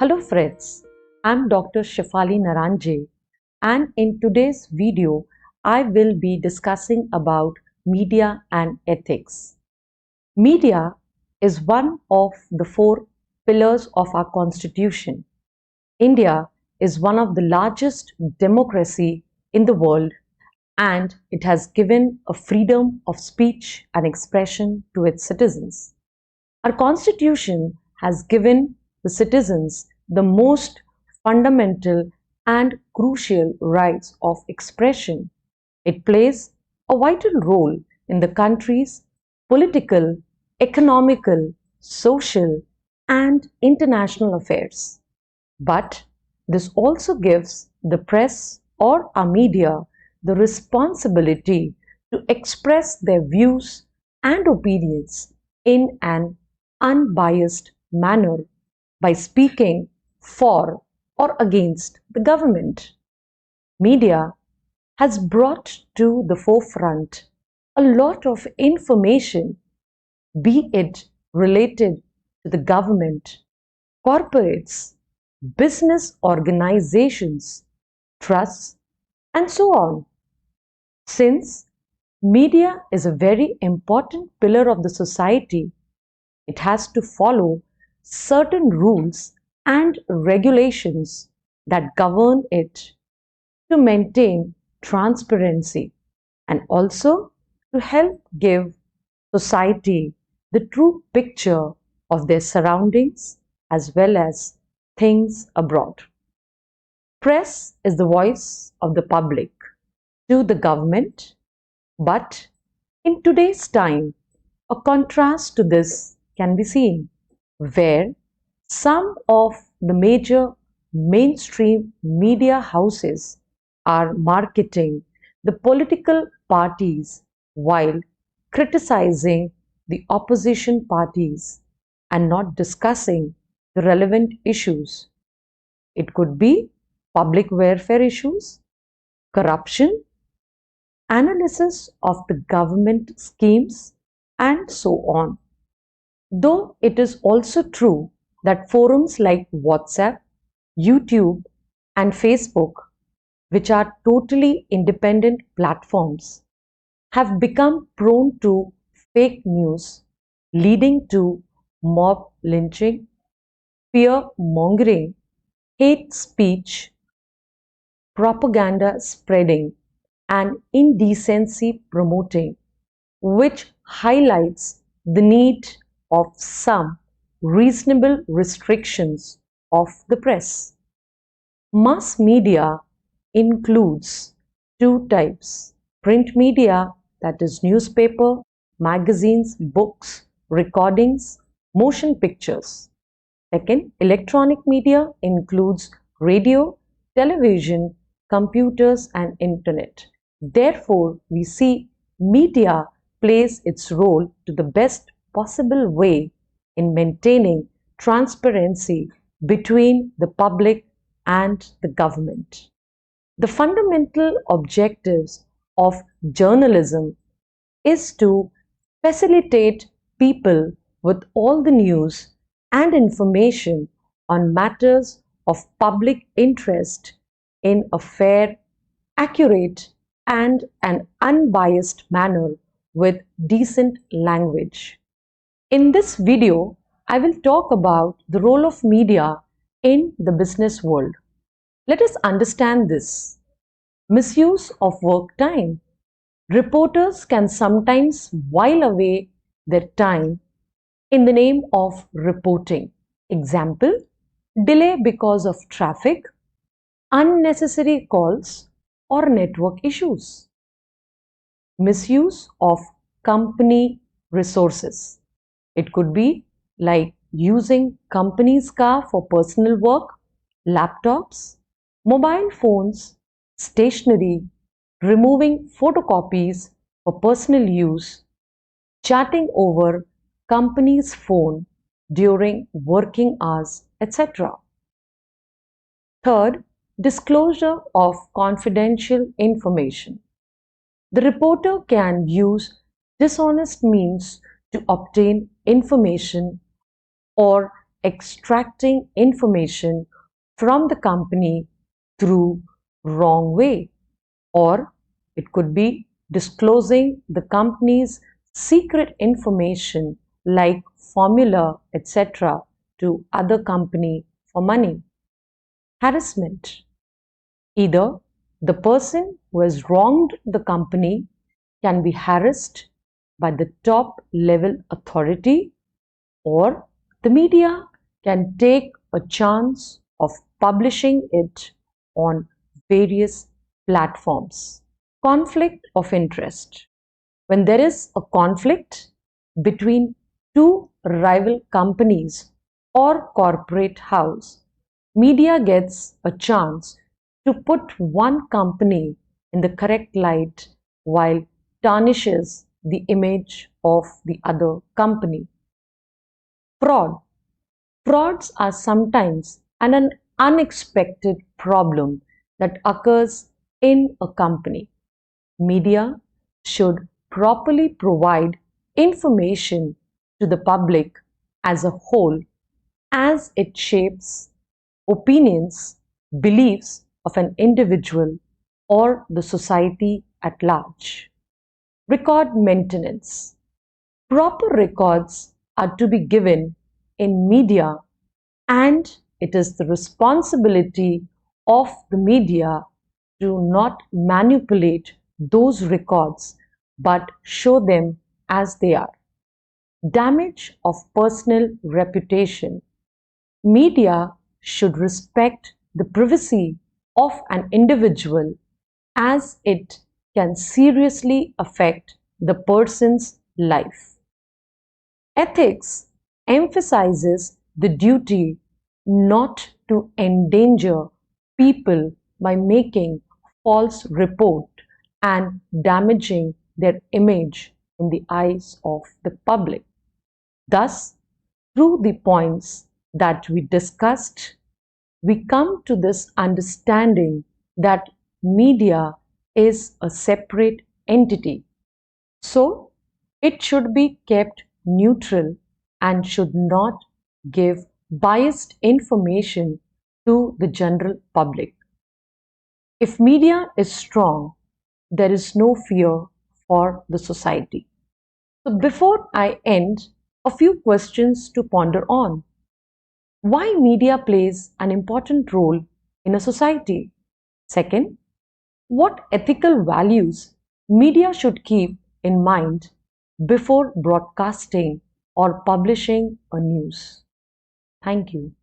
Hello friends, I'm Dr. Shefali Naranje, and in today's video I will be discussing about media and ethics. Media is one of the four pillars of our constitution. India is one of the largest democracy in the world, and it has given a freedom of speech and expression to its citizens. Our constitution has given the citizens the most fundamental and crucial rights of expression. It plays a vital role in the country's political, economical, social, and international affairs. But this also gives the press or our media the responsibility to express their views and opinions in an unbiased manner by speaking for or against the government. Media has brought to the forefront a lot of information, be it related to the government, corporates, business organizations, trusts, and so on. Since media is a very important pillar of the society, it has to follow certain rules and regulations that govern it to maintain transparency and also to help give society the true picture of their surroundings as well as things abroad. Press is the voice of the public to the government, but in today's time, a contrast to this can be seen, where some of the major mainstream media houses are marketing the political parties while criticizing the opposition parties and not discussing the relevant issues. It could be public welfare issues, corruption, analysis of the government schemes, and so on. Though it is also true that forums like WhatsApp, YouTube, and Facebook, which are totally independent platforms, have become prone to fake news, leading to mob lynching, fear mongering, hate speech, propaganda spreading, and indecency promoting, which highlights the need of some reasonable restrictions of the press. Mass media includes two types: print media, that is newspaper, magazines, books, recordings, motion pictures. Second, electronic media includes radio, television, computers, and internet. Therefore, we see media plays its role to the best possible way in maintaining transparency between the public and the government. The fundamental objectives of journalism is to facilitate people with all the news and information on matters of public interest in a fair, accurate, and an unbiased manner with decent language. In this video, I will talk about the role of media in the business world. Let us understand this. Misuse of work time. Reporters can sometimes while away their time in the name of reporting. Example, delay because of traffic, unnecessary calls, or network issues. Misuse of company resources. It could be like using company's car for personal work, laptops, mobile phones, stationery, removing photocopies for personal use, chatting over company's phone during working hours, etc. Third, disclosure of confidential information. The reporter can use dishonest means to obtain information or extracting information from the company through wrong way, or it could be disclosing the company's secret information like formula, etc., to other company for money. Harassment. Either the person who has wronged the company can be harassed by the top level authority, or the media can take a chance of publishing it on various platforms. Conflict of interest. When there is a conflict between two rival companies or corporate house, media gets a chance to put one company in the correct light while tarnishes the image of the other company. Fraud. Frauds are sometimes an unexpected problem that occurs in a company. Media should properly provide information to the public as a whole, as it shapes opinions, beliefs of an individual or the society at large. Record maintenance. Proper records are to be given in media, and it is the responsibility of the media to not manipulate those records but show them as they are. Damage of personal reputation. Media should respect the privacy of an individual, as it can seriously affect the person's life. Ethics emphasizes the duty not to endanger people by making false report and damaging their image in the eyes of the public. Thus, through the points that we discussed, we come to this understanding that media is a separate entity. So, it should be kept neutral and should not give biased information to the general public. If media is strong, there is no fear for the society. So before I end, a few questions to ponder on. Why media plays an important role in a society? Second, what ethical values media should keep in mind before broadcasting or publishing a news? Thank you.